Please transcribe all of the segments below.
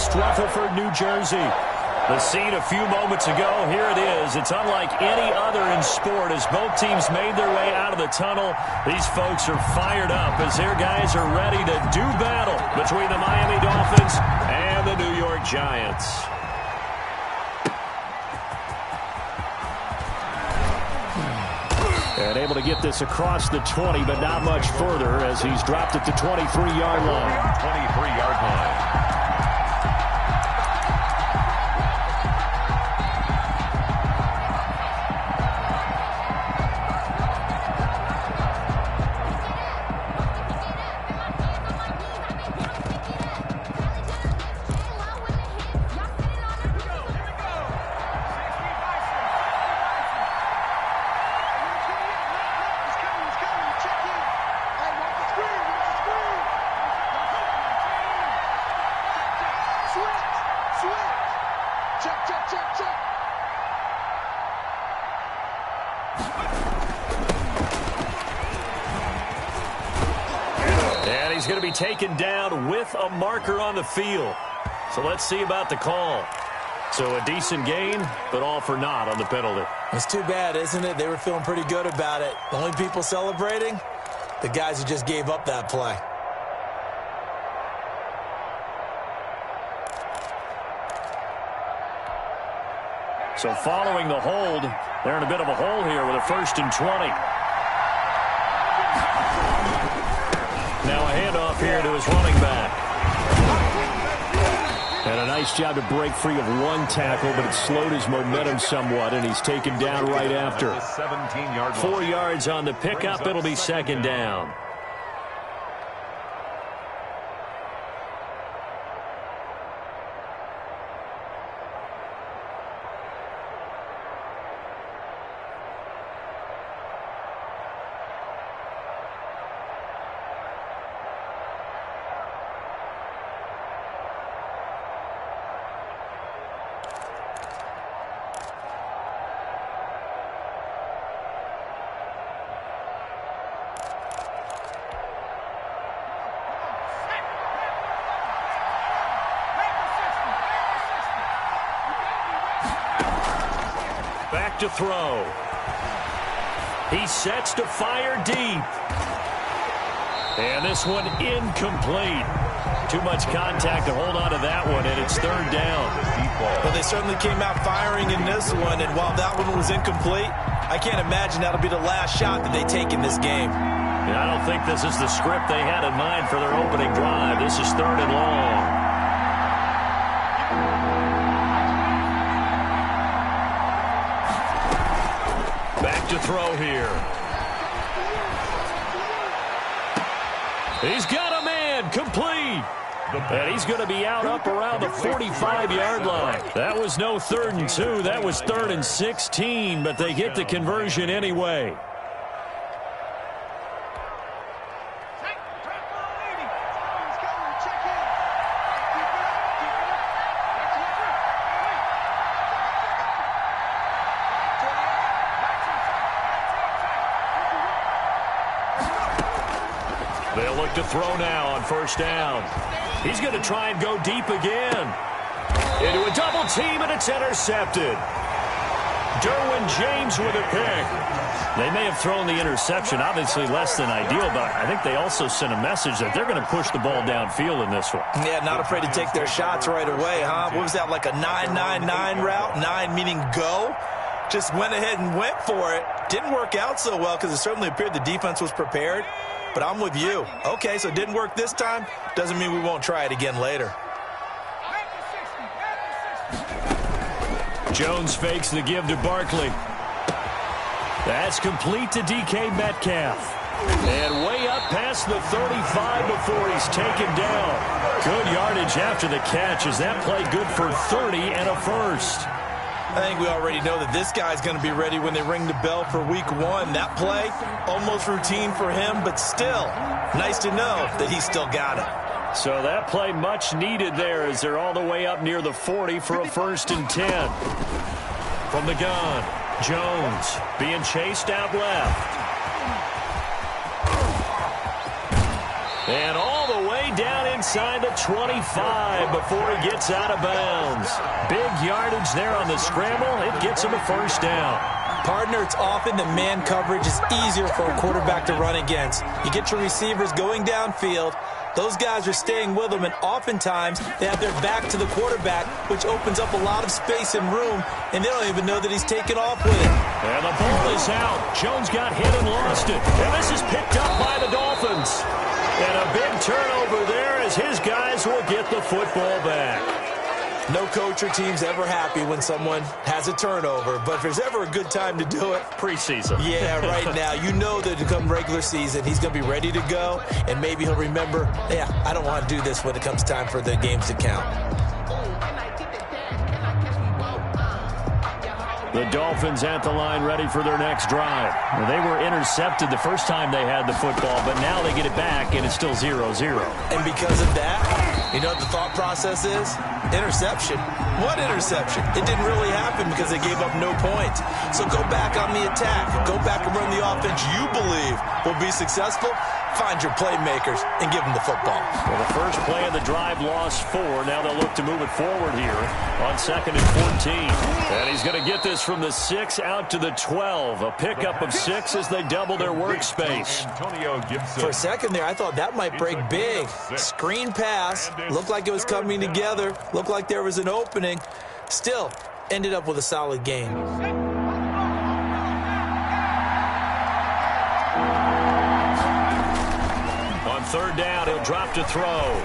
West Rutherford, New Jersey. The scene a few moments ago, here it is. It's unlike any other in sport as both teams made their way out of the tunnel. These folks are fired up as their guys are ready to do battle between the Miami Dolphins and the New York Giants. And able to get this across the 20, but not much further as he's dropped it to 23-yard line. 23-yard line. And he's going to be taken down with a marker on the field. So let's see about the call. So a decent gain, but all for naught on the penalty. It's too bad, isn't it? They were feeling pretty good about it. The only people celebrating, the guys who just gave up that play. So following the hold, they're in a bit of a hole here with a 1st and 20. Now a handoff here to his running back. And a nice job to break free of one tackle, but it slowed his momentum somewhat, and he's taken down right after. 4 yards on the pickup. It'll be 2nd down. Back to throw. He sets to fire deep. And this one incomplete. Too much contact to hold on to that one, and it's 3rd down. Well, they certainly came out firing in this one, and while that one was incomplete, I can't imagine that'll be the last shot that they take in this game. Yeah, I don't think this is the script they had in mind for their opening drive. This is 3rd and long. Back to throw here. He's got a man, complete. And he's going to be out up around the 45-yard line. That was no 3rd and 2. That was 3rd and 16, but they get the conversion anyway. They'll look to throw now on 1st down. He's going to try and go deep again. Into a double team, and it's intercepted. Derwin James with a pick. They may have thrown the interception, obviously less than ideal, but I think they also sent a message that they're going to push the ball downfield in this one. Yeah, not afraid to take their shots right away, huh? What was that, like a 9-9-9 route? 9 meaning go? Just went ahead and went for it. Didn't work out so well because it certainly appeared the defense was prepared. But I'm with you. Okay, so it didn't work this time. Doesn't mean we won't try it again later. Jones fakes the give to Barkley. That's complete to DK Metcalf. And way up past the 35 before he's taken down. Good yardage after the catch. Is that play good for 30 and a 1st? I think we already know that this guy's going to be ready when they ring the bell for week 1. That play, almost routine for him, but still, nice to know that he's still got it. So that play much needed there as they're all the way up near the 40 for a 1st and 10. From the gun, Jones being chased out left. And all the way down inside the 25 before he gets out of bounds. Big yardage there on the scramble. It gets him a first down. Partner, it's often that man coverage is easier for a quarterback to run against. You get your receivers going downfield. Those guys are staying with them, and oftentimes they have their back to the quarterback, which opens up a lot of space and room, and they don't even know that he's taken off with it. And the ball is out. Jones got hit and lost it. And this is picked up by the Dolphins. And a big turnover there as his guys will get the football back. No coach or team's ever happy when someone has a turnover, but if there's ever a good time to do it, preseason. Yeah, right now. You know that to come regular season, he's going to be ready to go, and maybe he'll remember, yeah, I don't want to do this when it comes time for the games to count. The Dolphins at the line ready for their next drive. They were intercepted the first time they had the football, but now they get it back, and it's still 0-0. And because of that, you know what the thought process is? Interception. What interception? It didn't really happen because they gave up no points. So go back on the attack. Go back and run the offense you believe will be successful. Find your playmakers and give them the football. Well, the first play of the drive lost 4. Now they'll look to move it forward here on 2nd and 14. And he's going to get this from the 6 out to the 12. A pickup of 6 as they double their workspace. For a second there, I thought that might break big. Screen pass. Looked like it was coming together. Looked like there was an opening. Still, ended up with a solid game. On 3rd down, he'll drop to throw.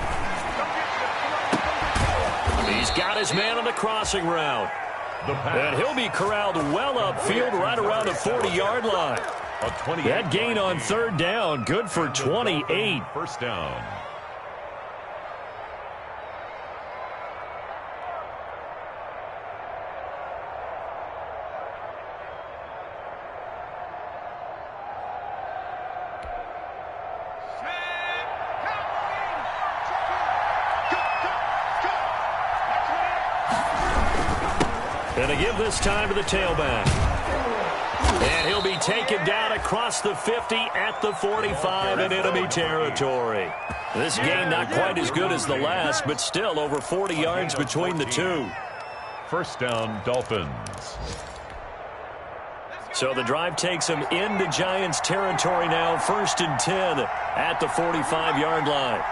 He's got his man on the crossing route. And he'll be corralled well upfield right around the 40-yard line. That gain on 3rd down, good for 28. First down. And to give this time to the tailback. And he'll be taken down across the 50 at the 45 in enemy territory. This game not quite as good as the last, but still over 40 yards between the two. First down, Dolphins. So the drive takes them into Giants territory now. 1st and 10 at the 45-yard line.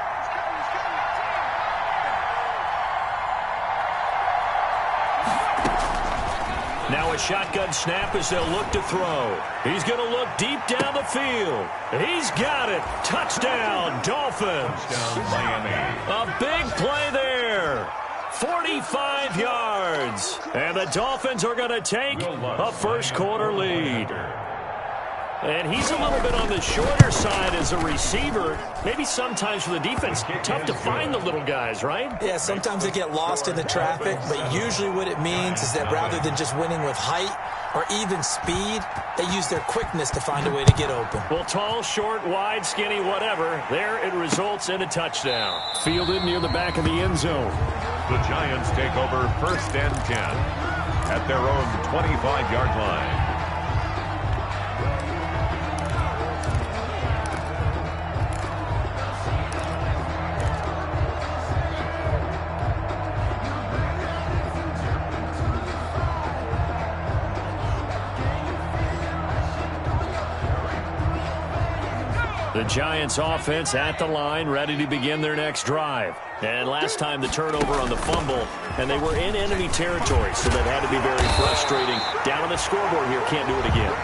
Now a shotgun snap as they'll look to throw. He's going to look deep down the field. He's got it. Touchdown, Dolphins. Touchdown, Miami. A big play there. 45 yards. And the Dolphins are going to take a first-quarter lead. And he's a little bit on the shorter side as a receiver. Maybe sometimes for the defense, tough to find the little guys, right? Yeah, sometimes they get lost in the traffic, but usually what it means is that rather than just winning with height or even speed, they use their quickness to find a way to get open. Well, tall, short, wide, skinny, whatever, there it results in a touchdown. Fielded near the back of the end zone. The Giants take over 1st and 10 at their own 25-yard line. The Giants offense at the line, ready to begin their next drive. And last time the turnover on the fumble, and they were in enemy territory, so that had to be very frustrating. Down on the scoreboard here, can't do it again.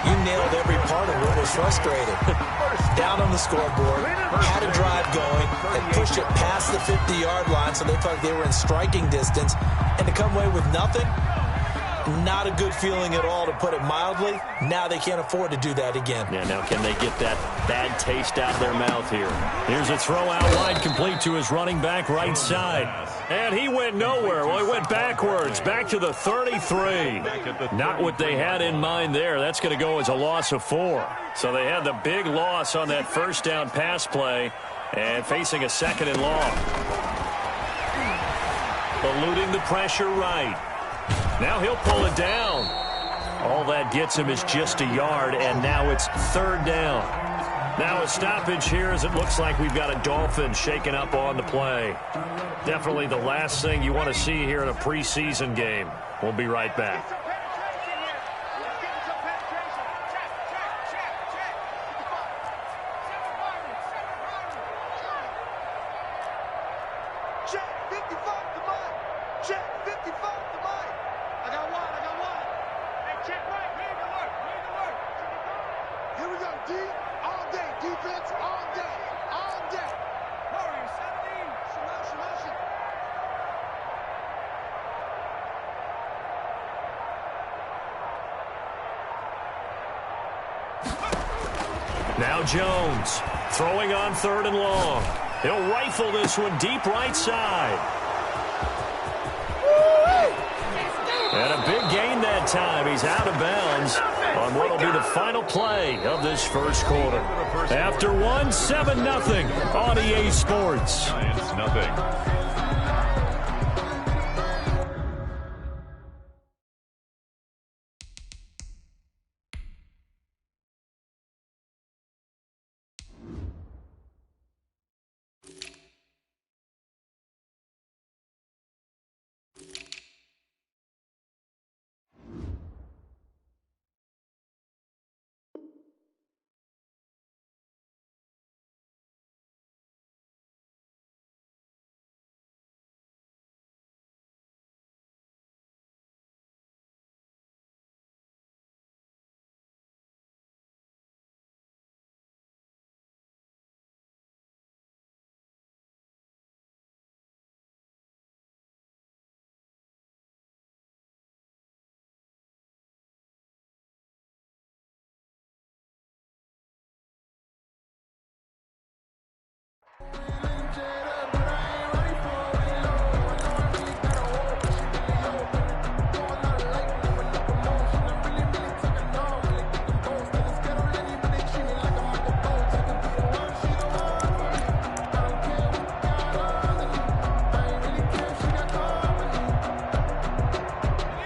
You nailed every part of what was frustrating. Down on the scoreboard, had a drive going, and pushed it past the 50-yard line, so they felt like they were in striking distance. And to come away with nothing, not a good feeling at all, to put it mildly. Now they can't afford to do that again. Yeah, now can they get that bad taste out of their mouth here? Here's a throw out wide, complete to his running back right side. And he went nowhere. Well, he went backwards, back to the 33. Not what they had in mind there. That's going to go as a loss of 4. So they had the big loss on that first down pass play and facing a 2nd and long. Eluding the pressure right. Now he'll pull it down. All that gets him is just a yard, and now it's 3rd down. Now a stoppage here as it looks like we've got a Dolphin shaken up on the play. Definitely the last thing you want to see here in a preseason game. We'll be right back. Now Jones throwing on 3rd and long. He'll rifle this one deep right side. And a big gain that time. He's out of bounds on what will be the final play of this first quarter. After one, 7-0 on EA Sports. Giants nothing.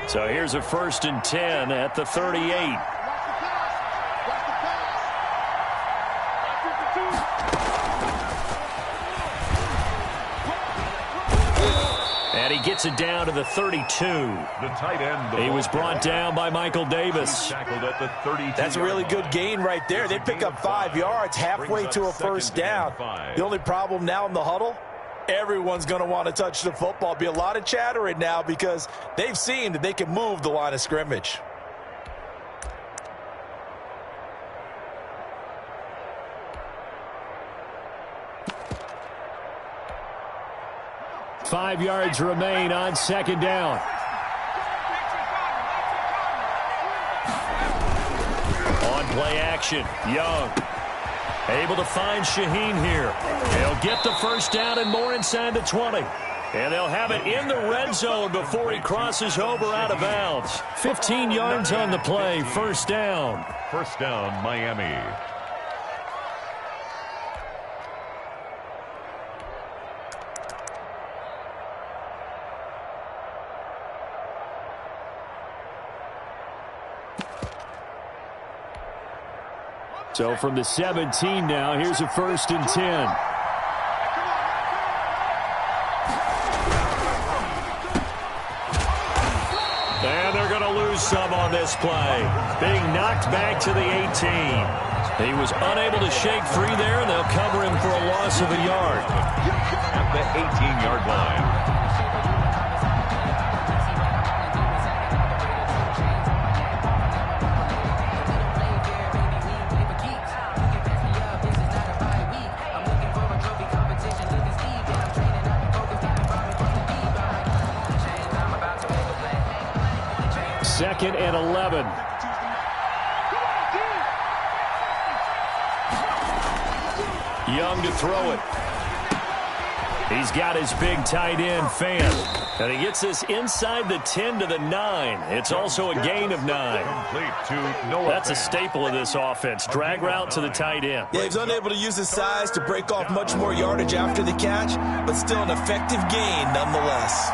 So here's a 1st and 10 at the 38. And he gets it down to the 32. The tight end. He was brought down by Michael Davis. Tackled at the 32. That's a really good gain right there. They pick up 5 yards halfway to a first down. The only problem now in the huddle, everyone's going to want to touch the football. Be a lot of chattering now because they've seen that they can move the line of scrimmage. Five yards remain on 2nd down. On play action, Young. Able to find Shaheen here. He'll get the first down and more inside the 20. And they'll have it in the red zone before he crosses over out of bounds. 15 yards on the play, first down. First down, Miami. So from the 17 now, here's a 1st and 10. And they're going to lose some on this play. Being knocked back to the 18. He was unable to shake free there, and they'll cover him for a loss of a yard. At the 18-yard line. Second and 11. Young to throw it. He's got his big tight end, Fan. And he gets this inside the 10 to the 9. It's also a gain of 9. Complete to Noah. That's a staple of this offense. Drag route to the tight end. Yeah, he's unable to use his size to break off much more yardage after the catch, but still an effective gain nonetheless.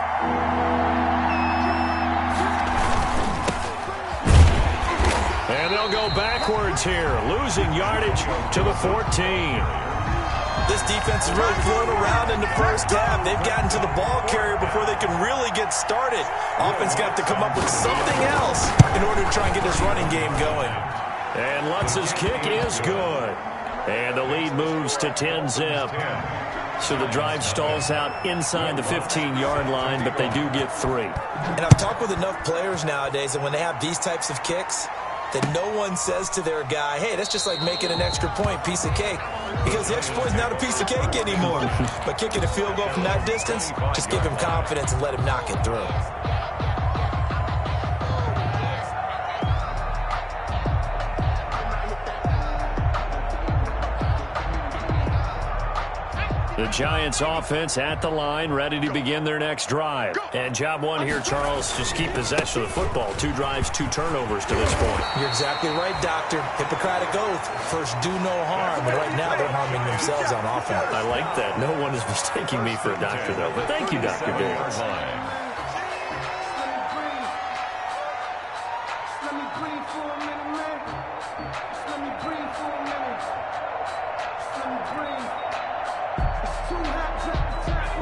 And they'll they'll go backwards here, losing yardage to the 14. This defense is really flown around in the first half. They've gotten to the ball carrier before they can really get started. Offense got to come up with something else in order to try and get this running game going. And Lutz's kick is good. And the lead moves to 10-zip. So the drive stalls out inside the 15-yard line, but they do get 3. And I've talked with enough players nowadays, and when they have these types of kicks, that no one says to their guy, hey, that's just like making an extra point, piece of cake. Because the extra point is not a piece of cake anymore. But kicking a field goal from that distance, just give him confidence and let him knock it through. The Giants offense at the line, ready to begin their next drive. And job one here, Charles, just keep possession of the football. 2 drives, 2 turnovers to this point. You're exactly right, Doctor. Hippocratic oath. First, do no harm. And right now, they're harming themselves on offense. I like that. No one is mistaking me for a doctor, though. But thank you, Dr. Dales.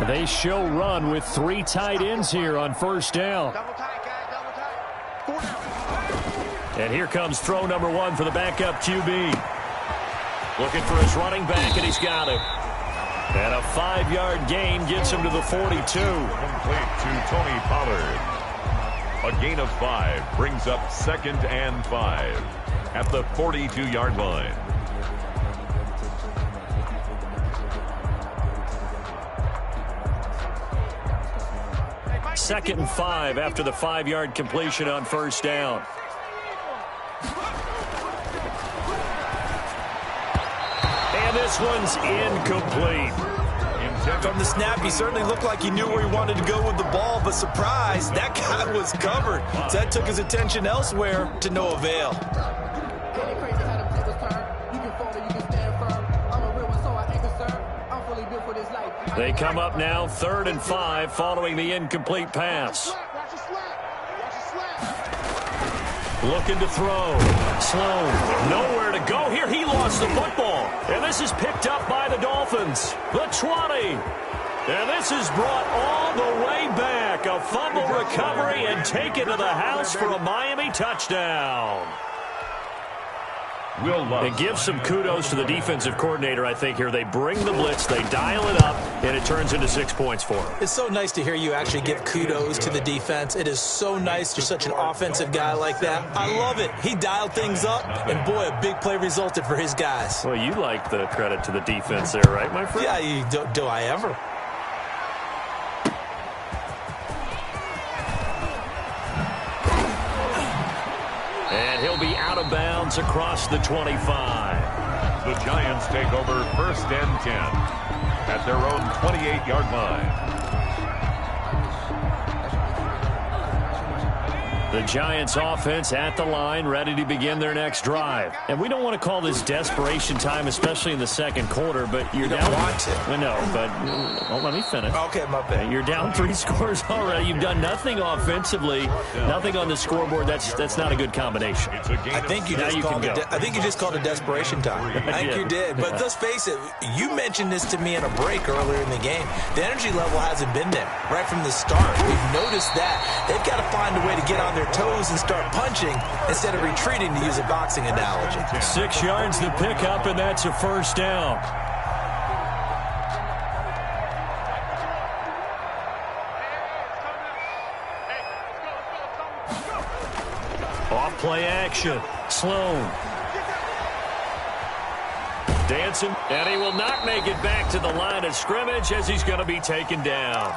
They show run with 3 tight ends here on first down. And here comes throw number 1 for the backup QB. Looking for his running back, and he's got him. And a 5-yard gain gets him to the 42. Complete to Tony Pollard. A gain of 5 brings up 2nd and 5 at the 42-yard line. Second and 5 after the 5-yard completion on first down. And this one's incomplete. From the snap, he certainly looked like he knew where he wanted to go with the ball, but surprise, that guy was covered. So that took his attention elsewhere to no avail. They come up now 3rd and 5 following the incomplete pass. Looking to throw. Sloan, nowhere to go here. He lost the football. And this is picked up by the Dolphins. The 20. And this is brought all the way back. A fumble recovery and taken to the house for a Miami touchdown. And give some kudos to the defensive coordinator, I think, here. They bring the blitz, they dial it up, and it turns into 6 points for them. It's so nice to hear you actually give kudos to the defense. It is so nice. You're such an offensive guy like that. I love it. He dialed things up, and boy, a big play resulted for his guys. Well, you like the credit to the defense there, right, my friend? Yeah, do I ever? And he'll be out of bounds across the 25. The Giants take over 1st and 10 at their own 28-yard line. The Giants offense at the line, ready to begin their next drive. And we don't want to call this desperation time, especially in the second quarter, but you're down. You don't want to. I know, but let me finish. Okay, my bad. You're down 3 scores already. You've done nothing offensively, nothing on the scoreboard. That's not a good combination. I think you just called it desperation time. I think you did. But let's face it, you mentioned this to me in a break earlier in the game. The energy level hasn't been there right from the start. We've noticed that. They've got to find a way to get on their toes and start punching instead of retreating, to use a boxing analogy. 6 yards to pick up, and that's a first down. Off play action. Sloan. Dancing, and he will not make it back to the line of scrimmage as he's going to be taken down.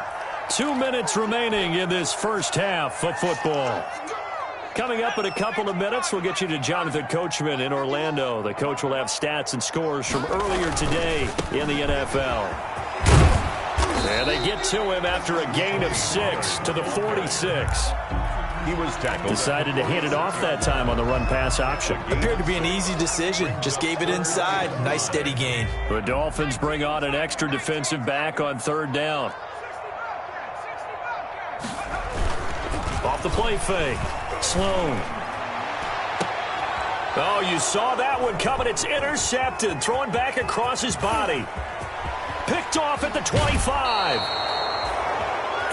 2 minutes remaining in this first half of football. Coming up in a couple of minutes, we'll get you to Jonathan Coachman in Orlando. The coach will have stats and scores from earlier today in the NFL. And they get to him after a gain of 6 to the 46. He was tackled. Decided to hit it off that time on the run-pass option. Appeared to be an easy decision. Just gave it inside. Nice steady gain. The Dolphins bring on an extra defensive back on 3rd down. Off the play fake. Sloan. Oh, you saw that one coming. It's intercepted. Throwing back across his body. Picked off at the 25.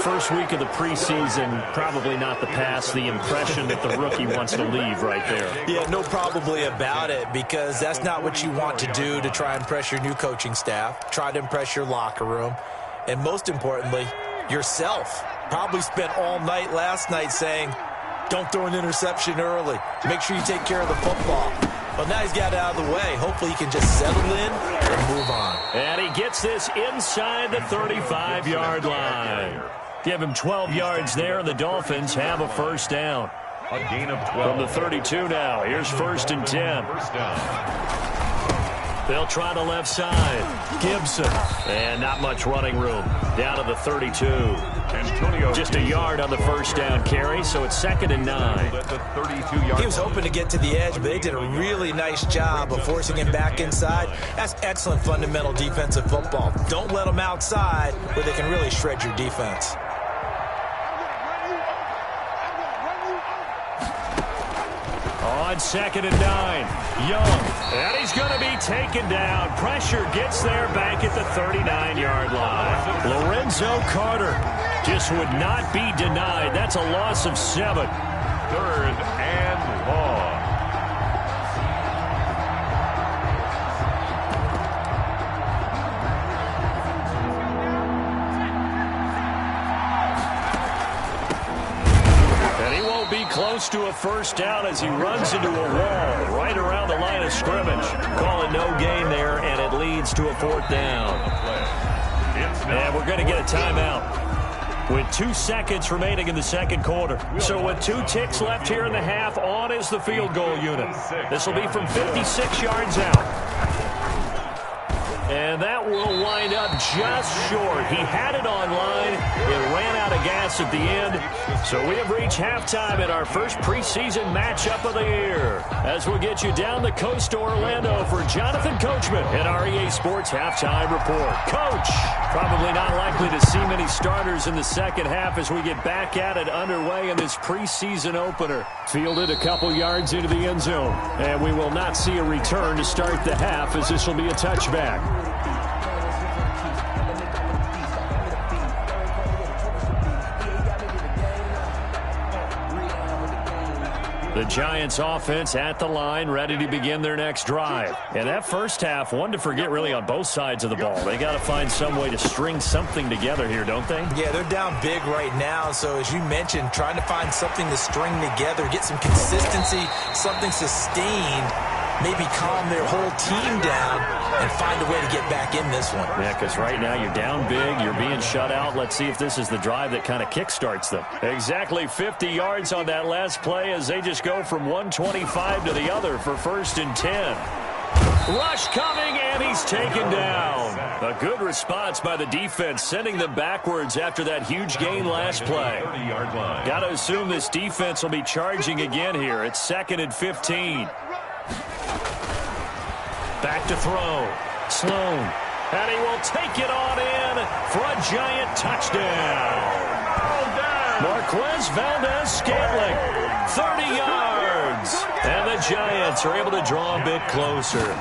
First week of the preseason, probably not the pass, the impression that the rookie wants to leave right there. Yeah, no probably about it, because that's not what you want to do to try and impress your new coaching staff, try to impress your locker room, and most importantly, yourself. Probably spent all night last night saying, don't throw an interception early. Make sure you take care of the football. Well, now he's got it out of the way. Hopefully he can just settle in and move on. And he gets this inside the 35-yard line. Give him 12 yards there, and the Dolphins have a first down. A gain of 12. From the 32 now. Here's 1st and 10. First down. They'll try the left side. Gibson. And not much running room. Down to the 32. Antonio Just a yard on the first down carry, so it's 2nd and 9. He was hoping to get to the edge, but they did a really nice job of forcing him back inside. That's excellent fundamental defensive football. Don't let them outside where they can really shred your defense. On 2nd and 9, Young, and he's going to be taken down. Pressure gets there back at the 39-yard line. Lorenzo Carter just would not be denied. That's a loss of 7. 3rd and long. Close to a first down as he runs into a wall right around the line of scrimmage. Calling no gain there, and it leads to a 4th down. And we're going to get a timeout with 2 seconds remaining in the second quarter. So with 2 ticks left here in the half, on is the field goal unit. This will be from 56 yards out. And that will wind up just short. He had it online. It ran out of gas at the end. So we have reached halftime in our first preseason matchup of the year. As we'll get you down the coast to Orlando for Jonathan Coachman in our EA Sports Halftime Report. Coach, probably not likely to see many starters in the second half as we get back at it underway in this preseason opener. Fielded a couple yards into the end zone. And we will not see a return to start the half, as this will be a touchback. The Giants offense at the line, ready to begin their next drive. And that first half, one to forget really on both sides of the ball. They got to find some way to string something together here, don't they? Yeah, they're down big right now. So as you mentioned, trying to find something to string together, get some consistency, something sustained, maybe calm their whole team down and find a way to get back in this one. Yeah, because right now you're down big, you're being shut out. Let's see if this is the drive that kind of kickstarts them. Exactly 50 yards on that last play as they just go from 125 to the other for 1st and 10. Rush coming, and he's taken down. A good response by the defense, sending them backwards after that huge gain last play. Got to assume this defense will be charging again here. It's 2nd and 15. Back to throw. Sloan. And he will take it on in for a Giant touchdown. Marquez Valdez-Scantling. 30 yards. And the Giants are able to draw a bit closer.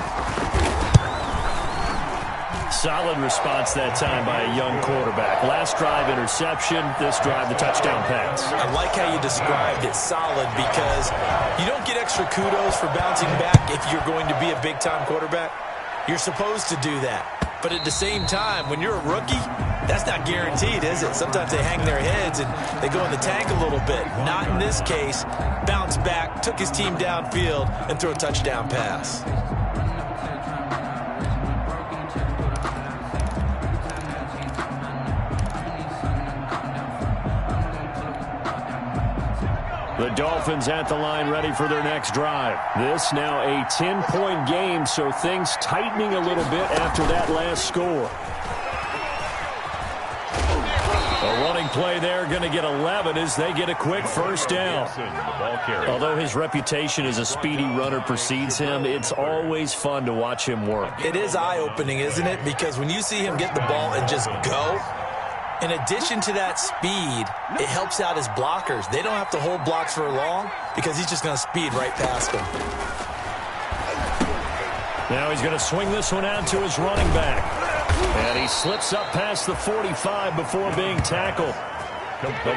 Solid response that time by a young quarterback. Last drive, interception. This drive, the touchdown pass. I like how you described it, solid, because you don't get extra kudos for bouncing back if you're going to be a big-time quarterback. You're supposed to do that. But at the same time, when you're a rookie, that's not guaranteed, is it? Sometimes they hang their heads and they go in the tank a little bit. Not in this case. Bounce back, took his team downfield, and threw a touchdown pass. The Dolphins at the line, ready for their next drive. This now a 10-point game, so things tightening a little bit after that last score. A running play there, going to get 11 as they get a quick first down. Although his reputation as a speedy runner precedes him, it's always fun to watch him work. It is eye-opening, isn't it? Because when you see him get the ball and just go, in addition to that speed, it helps out his blockers. They don't have to hold blocks for long because he's just going to speed right past them. Now he's going to swing this one out to his running back. And he slips up past the 45 before being tackled.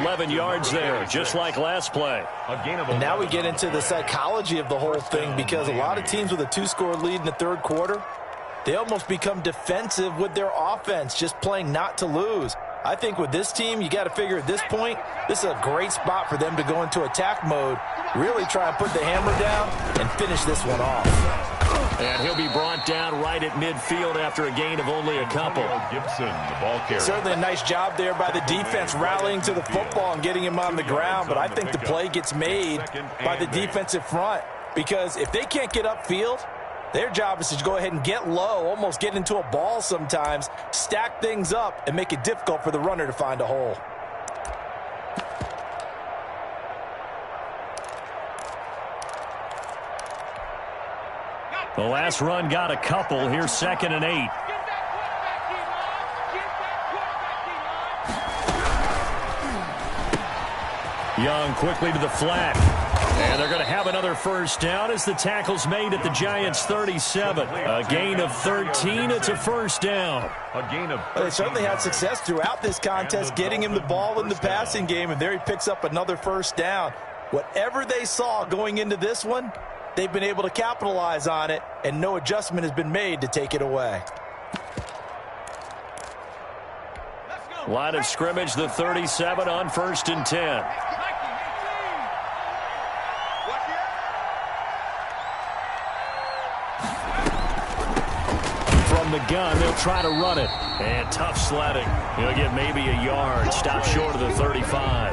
11 yards there, just like last play. And now we get into the psychology of the whole thing, because a lot of teams with a 2-score lead in the third quarter, they almost become defensive with their offense, just playing not to lose. I think with this team, you got to figure at this point, this is a great spot for them to go into attack mode, really try and put the hammer down and finish this one off. And he'll be brought down right at midfield after a gain of only a couple. Gibson, the ball carrier. Certainly a nice job there by the defense rallying to the football and getting him on the ground, but I think the play gets made by the defensive front, because if they can't get upfield, their job is to go ahead and get low, almost get into a ball sometimes, stack things up, and make it difficult for the runner to find a hole. The last run got a couple. Here's 2nd and 8. Young quickly to the flat. And they're going to have another first down as the tackle's made at the Giants' 37. A gain of 13. It's a first down. They certainly had success throughout this contest, getting him the ball in the passing game, and there he picks up another first down. Whatever they saw going into this one, they've been able to capitalize on it, and no adjustment has been made to take it away. Line of scrimmage, the 37 on 1st and 10. From the gun, they'll try to run it. And tough sledding. He'll get maybe a yard. Stop short of the 35.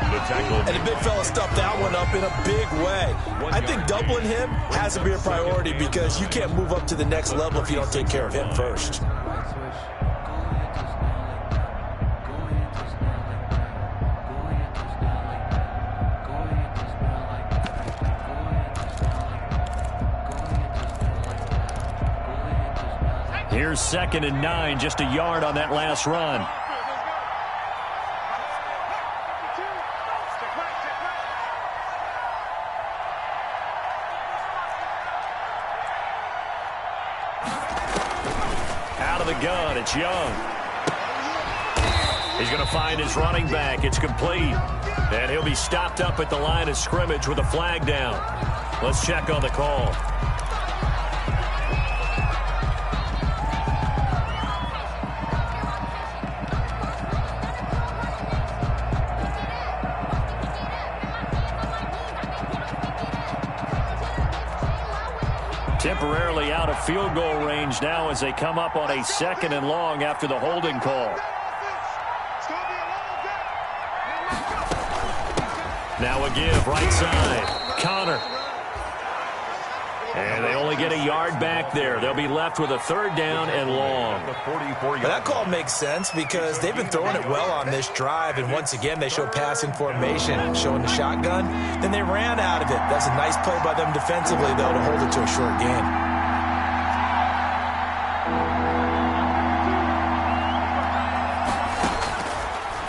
And the big fella stuffed that one up in a big way. I think doubling him has to be a priority, because you can't move up to the next level if you don't take care of him first. Here's 2nd and 9, just a yard on that last run. Out of the gun, it's Young. He's going to find his running back. It's complete. And he'll be stopped up at the line of scrimmage with a flag down. Let's check on the call. Temporarily out of field goal range now as they come up on a 2nd and long after the holding call. Now a give right side. Connor. And they only get a yard back there. They'll be left with a 3rd down and long. But that call makes sense, because they've been throwing it well on this drive, and once again they show passing formation, showing the shotgun. Then they ran out of it. That's a nice play by them defensively, though, to hold it to a short gain.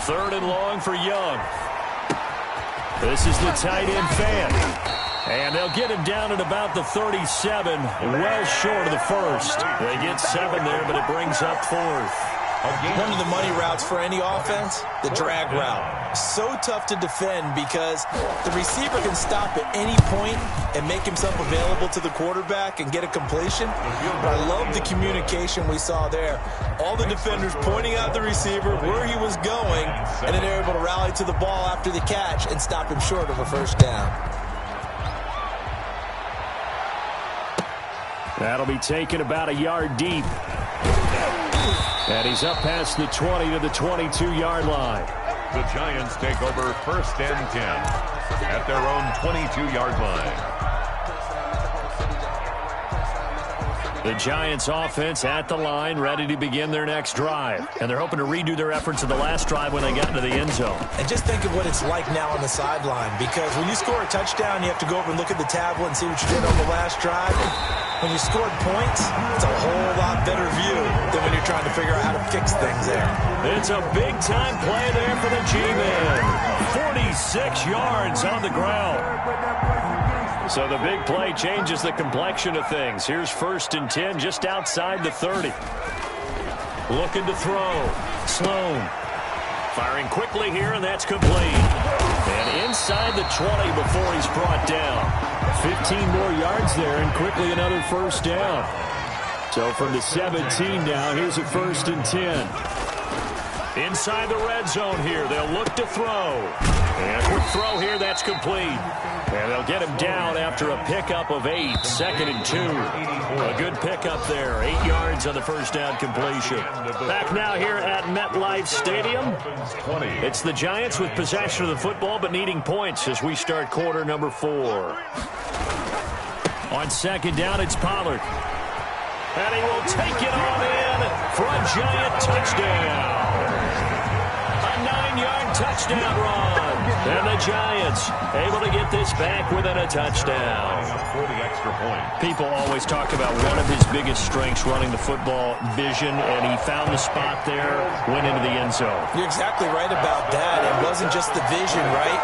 Third and long for Young. This is the tight end fan. And they'll get him down at about the 37, well short of the first. They get 7 there, but it brings up 4th. One of the money routes for any offense, the drag route. So tough to defend, because the receiver can stop at any point and make himself available to the quarterback and get a completion. But I love the communication we saw there. All the defenders pointing out the receiver, where he was going, and then they're able to rally to the ball after the catch and stop him short of a first down. That'll be taken about a yard deep. And he's up past the 20 to the 22-yard line. The Giants take over 1st and 10 at their own 22-yard line. The Giants offense at the line, ready to begin their next drive. And they're hoping to redo their efforts of the last drive when they got into the end zone. And just think of what it's like now on the sideline, because when you score a touchdown, you have to go over and look at the tablet and see what you did on the last drive. When you scored points, it's a whole lot better view than when you're trying to figure out how to fix things there. It's a big-time play there for the G-Man. 46 yards on the ground. So the big play changes the complexion of things. Here's 1st and 10 just outside the 30. Looking to throw. Sloan firing quickly here, and that's complete. And inside the 20 before he's brought down. 15 more yards there, and quickly another 1st down. So from the 17 now, here's a 1st and 10. Inside the red zone here, they'll look to throw. And a quick throw here, that's complete. And they'll get him down after a pickup of 8, 2nd and 2. A good pickup there, 8 yards on the 1st down completion. Back now here at MetLife Stadium. It's the Giants with possession of the football but needing points as we start quarter number 4. On 2nd down, it's Pollard. And he will take it on in for a Giant touchdown. A 9-yard touchdown run. And the Giants able to get this back within a touchdown. For the extra point. People always talk about one of his biggest strengths running the football, vision, and he found the spot there, went into the end zone. You're exactly right about that. It wasn't just the vision, right?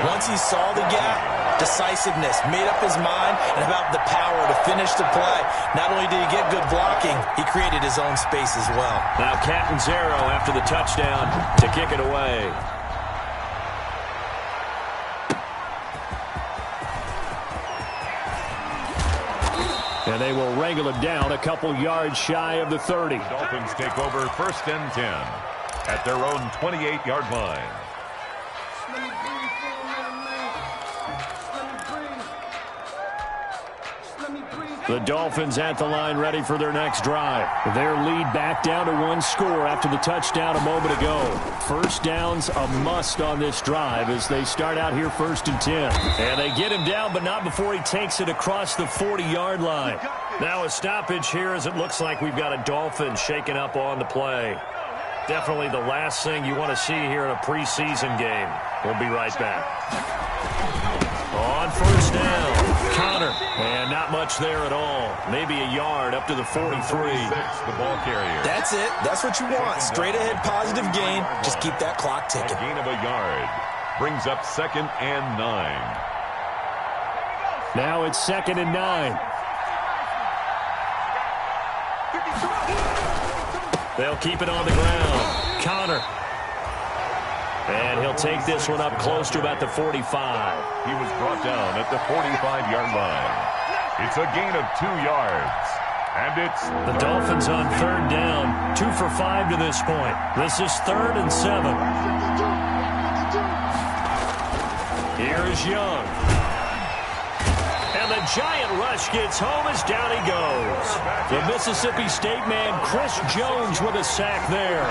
Once he saw the gap, decisiveness, made up his mind, and about the power to finish the play. Not only did he get good blocking, he created his own space as well. Now Catanzaro after the touchdown to kick it away. And they will wrangle him down a couple yards shy of the 30. The Dolphins take over 1st and 10 at their own 28-yard line. The Dolphins at the line ready for their next drive. Their lead back down to 1 score after the touchdown a moment ago. 1st down's a must on this drive as they start out here 1st and 10. And they get him down, but not before he takes it across the 40-yard line. Now a stoppage here as it looks like we've got a Dolphin shaking up on the play. Definitely the last thing you want to see here in a preseason game. We'll be right back. On 1st down, Connor, and not much there at all. Maybe a yard up to the 43. The ball carrier. That's it. That's what you want. Straight ahead positive gain. Just keep that clock ticking. A gain of a yard brings up 2nd and 9. Now it's 2nd and 9. They'll keep it on the ground. Connor. And he'll take this one up close to about the 45. He was brought down at the 45-yard line. It's a gain of 2 yards. And it's the Dolphins on 3rd down. 2 for 5 to this point. This is 3rd and 7. Here is Young. And the Giant rush gets home as down he goes. The Mississippi State man, Chris Jones, with a sack there.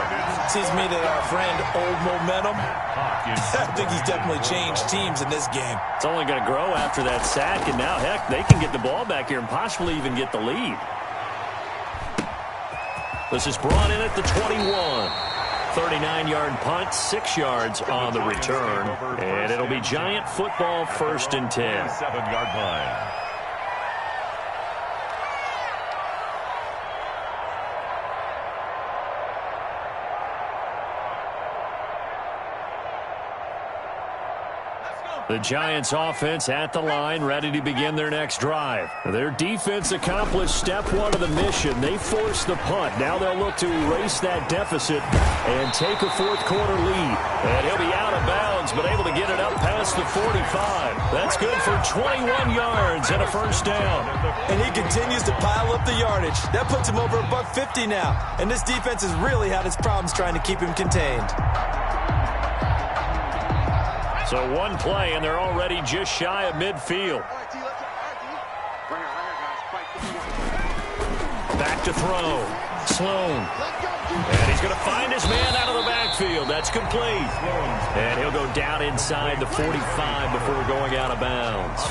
Seems to me that our friend Old Momentum, I think he's definitely changed teams in this game. It's only going to grow after that sack, and now, heck, they can get the ball back here and possibly even get the lead. This is brought in at the 21. 39-yard punt, 6 yards on the return. And it'll be Giant football 1st and 10. 7-yard line. The Giants offense at the line, ready to begin their next drive. Their defense accomplished step 1 of the mission. They forced the punt. Now they'll look to erase that deficit and take a 4th quarter lead. And he'll be out of bounds, but able to get it up past the 45. That's good for 21 yards and a 1st down. And he continues to pile up the yardage. That puts him over $150 now. And this defense has really had its problems trying to keep him contained. So 1 play, and they're already just shy of midfield. Back to throw. Sloan. And he's going to find his man out of the backfield. That's complete. And he'll go down inside the 45 before going out of bounds.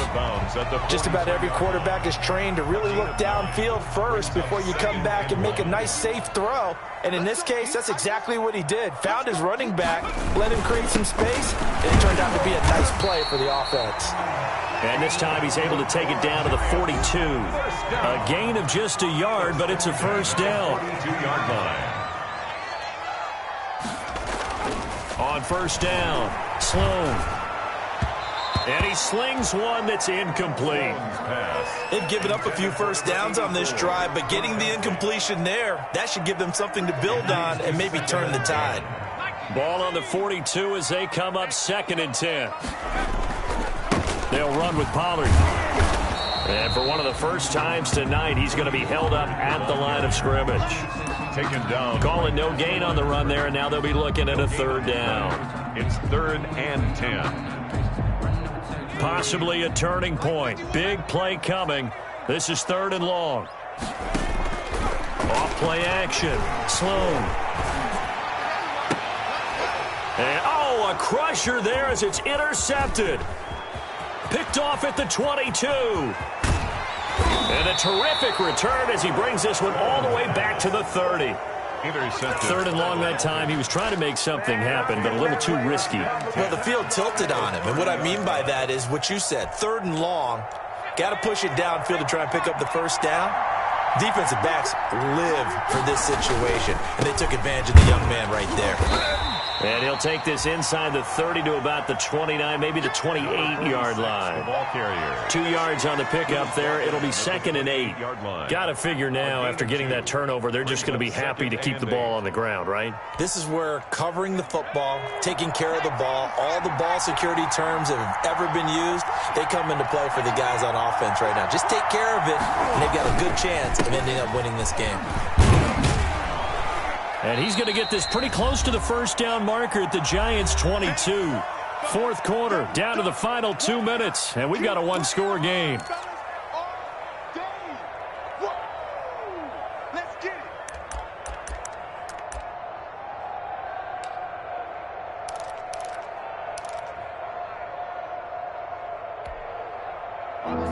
Just about every quarterback is trained to really look downfield first before you come back and make a nice, safe throw. And in this case, that's exactly what he did. Found his running back, let him create some space, and it turned out to be a nice play for the offense. And this time he's able to take it down to the 42. A gain of just a yard, but it's a 1st down. 2-yard line. On 1st down, Sloan. And he slings one that's incomplete. They've given up a few first downs on this drive, but getting the incompletion there, that should give them something to build on and maybe turn the tide. Ball on the 42 as they come up 2nd and 10. They'll run with Pollard. And for one of the first times tonight, he's going to be held up at the line of scrimmage. Taken down. Calling no gain on the run there, and now they'll be looking at a 3rd down. It's 3rd and 10. Possibly a turning point. Big play coming. This is 3rd and long. Off play action. Sloan. And, a crusher there as it's intercepted. Picked off at the 22. And a terrific return as he brings this one all the way back to the 30. Intercepted. 3rd and long that time. He was trying to make something happen, but a little too risky. Well, the field tilted on him, and what I mean by that is what you said, 3rd and long. Got to push it downfield to try and pick up the first down. Defensive backs live for this situation, and they took advantage of the young man right there. And he'll take this inside the 30 to about the 29, maybe the 28-yard line. Ball carrier. 2 yards on the pickup there. It'll be 2nd and 8. Got to figure now, after getting that turnover, they're just going to be happy to keep the ball on the ground, right? This is where covering the football, taking care of the ball, all the ball security terms that have ever been used, they come into play for the guys on offense right now. Just take care of it, and they've got a good chance of ending up winning this game. And he's going to get this pretty close to the first down marker at the Giants' 22. 4th quarter, down to the final 2 minutes, and we've got a 1-score game.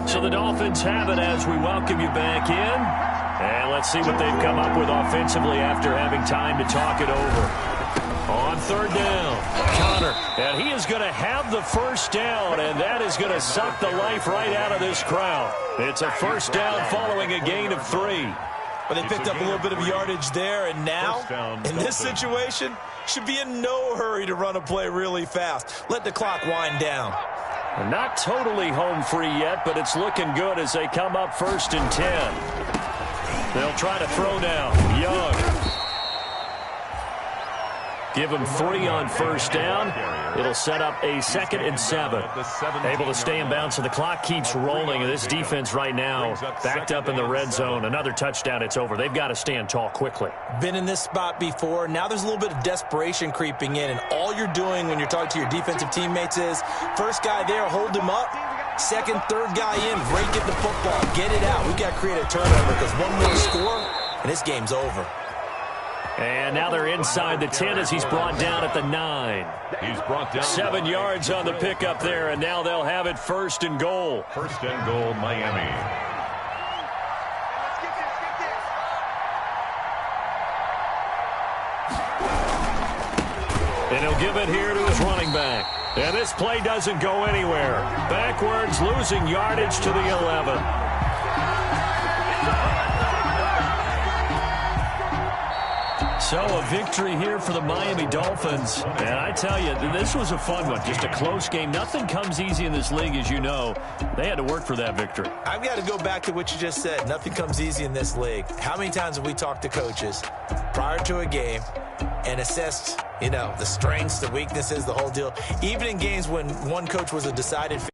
So the Dolphins have it as we welcome you back in. And let's see what they've come up with offensively after having time to talk it over. On 3rd down, Connor. And he is going to have the first down, and that is going to suck the life right out of this crowd. It's a first down following a gain of 3. But they picked up a little bit of yardage there, and now, in this situation, should be in no hurry to run a play really fast. Let the clock wind down. Not totally home free yet, but it's looking good as they come up 1st and 10. They'll try to throw now. Young. Give him 3 on first down. It'll set up a 2nd and 7. Able to stay in bounds, so the clock keeps rolling. This defense right now backed up in the red zone. Another touchdown, it's over. They've got to stand tall quickly. Been in this spot before. Now there's a little bit of desperation creeping in, and all you're doing when you're talking to your defensive teammates is first guy there, hold him up. 2nd, 3rd guy in, break it the football, get it out. We've got to create a turnover because one more score, and this game's over. And now they're inside the 10 as he's brought down at the 9. He's brought down 7 yards on the pickup there, and now they'll have it 1st and goal. 1st and goal, Miami. And he'll give it here to his running back. And this play doesn't go anywhere. Backwards, losing yardage to the 11. So a victory here for the Miami Dolphins. And I tell you, this was a fun one. Just a close game. Nothing comes easy in this league, as you know. They had to work for that victory. I've got to go back to what you just said. Nothing comes easy in this league. How many times have we talked to coaches prior to a game and assessed, the strengths, the weaknesses, the whole deal? Even in games when one coach was a decided favorite,